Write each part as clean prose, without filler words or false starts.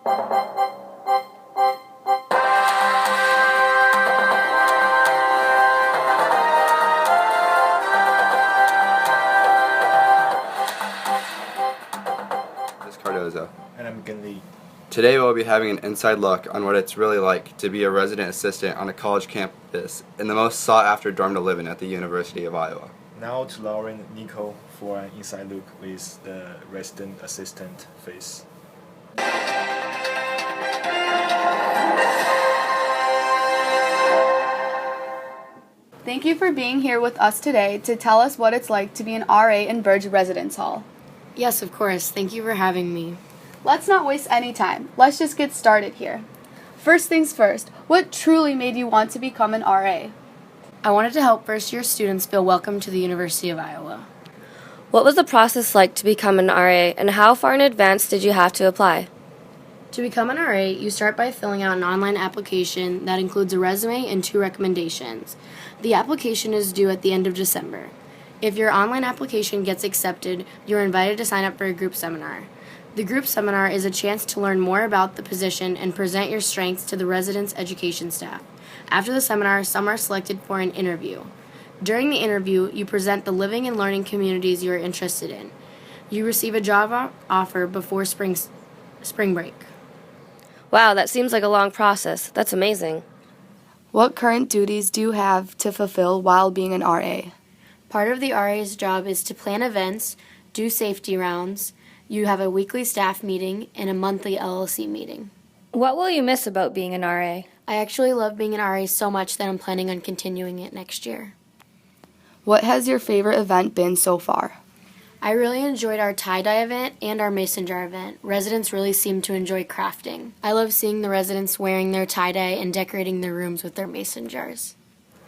Cardozo. And I'm Gen Lee. Today we'll be having an inside look on what it's really like to be a resident assistant on a college campus in the most sought-after dorm to live in at the University of Iowa. Now to Lauren and Nicole for an inside look with the resident assistant face. Thank you for being here with us today to tell us what it's like to be an RA in Burge Residence Hall. Yes, of course. Thank you for having me. Let's not waste any time. Let's just get started here. First things first, what truly made you want to become an RA? I wanted to help first-year students feel welcome to the University of Iowa. What was the process like to become an RA, and how far in advance did you have to apply? To become an RA, you start by filling out an online application that includes a resume and 2 recommendations. The application is due at the end of December. If your online application gets accepted, you're invited to sign up for a group seminar. The group seminar is a chance to learn more about the position and present your strengths to the residence education staff. After the seminar, some are selected for an interview. During the interview, you present the living and learning communities you are interested in. You receive a job offer before spring break. Wow, that seems like a long process. That's amazing. What current duties do you have to fulfill while being an RA? Part of the RA's job is to plan events, do safety rounds. You have a weekly staff meeting and a monthly LLC meeting. What will you miss about being an RA? I actually love being an RA so much that I'm planning on continuing it next year. What has your favorite event been so far? I really enjoyed our tie-dye event and our mason jar event. Residents really seem to enjoy crafting. I love seeing the residents wearing their tie-dye and decorating their rooms with their mason jars.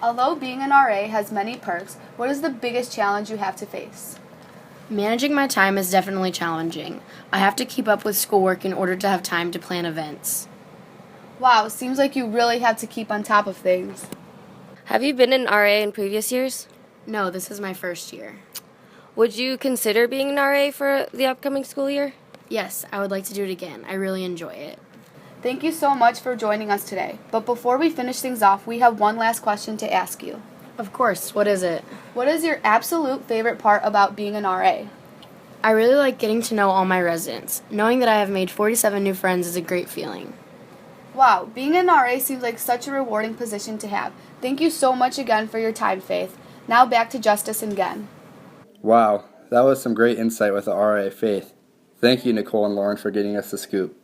Although being an RA has many perks, what is the biggest challenge you have to face? Managing my time is definitely challenging. I have to keep up with schoolwork in order to have time to plan events. Wow, seems like you really have to keep on top of things. Have you been an RA in previous years? No, this is my first year. Would you consider being an RA for the upcoming school year? Yes, I would like to do it again. I really enjoy it. Thank you so much for joining us today. But before we finish things off, we have one last question to ask you. Of course, what is it? What is your absolute favorite part about being an RA? I really like getting to know all my residents. Knowing that I have made 47 new friends is a great feeling. Wow, being an RA seems like such a rewarding position to have. Thank you so much again for your time, Faith. Now back to Justice and Gen. Wow, that was some great insight with the RA Faith. Thank you, Nicole and Lauren, for getting us the scoop.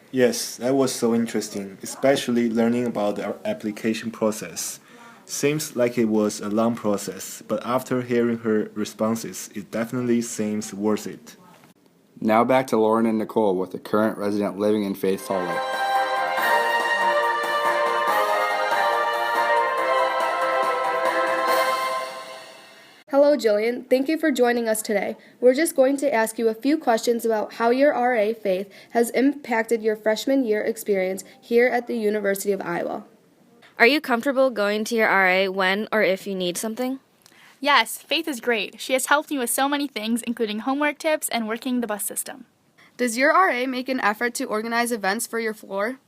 Yes, that was so interesting, especially learning about the application process. Seems like it was a long process, but after hearing her responses, it definitely seems worth it. Now back to Lauren and Nicole with the current resident living in Faith's hallway. Hello, Jillian. Thank you for joining us today. We're just going to ask you a few questions about how your RA, Faith, has impacted your freshman year experience here at the University of Iowa. Are you comfortable going to your RA when or if you need something? Yes, Faith is great. She has helped me with so many things, including homework tips and working the bus system. Does your RA make an effort to organize events for your floor?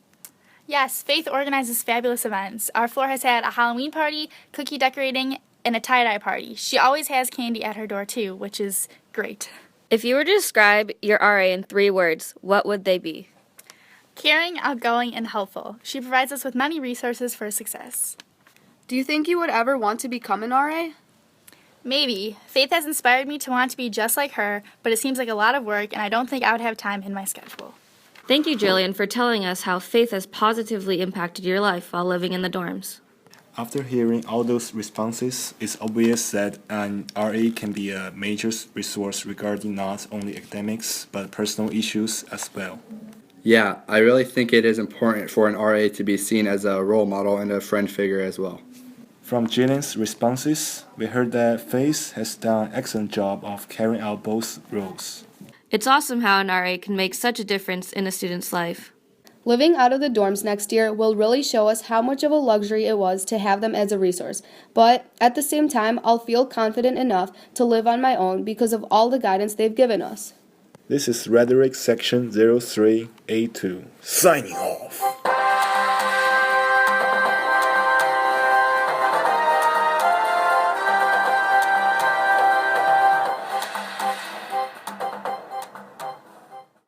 Yes, Faith organizes fabulous events. Our floor has had a Halloween party, cookie decorating, and a tie-dye party. She always has candy at her door, too, which is great. If you were to describe your RA in 3 words, what would they be? Caring, outgoing, and helpful. She provides us with many resources for success. Do you think you would ever want to become an RA? Maybe. Faith has inspired me to want to be just like her, but it seems like a lot of work, and I don't think I would have time in my schedule. Thank you, Jillian, for telling us how Faith has positively impacted your life while living in the dorms. After hearing all those responses, it's obvious that an RA can be a major resource regarding not only academics, but personal issues as well. Yeah, I really think it is important for an RA to be seen as a role model and a friend figure as well. From Jillian's responses, we heard that Faith has done an excellent job of carrying out both roles. It's awesome how an RA can make such a difference in a student's life. Living out of the dorms next year will really show us how much of a luxury it was to have them as a resource. But at the same time, I'll feel confident enough to live on my own because of all the guidance they've given us. This is Rhetoric Section 03A2. Signing off.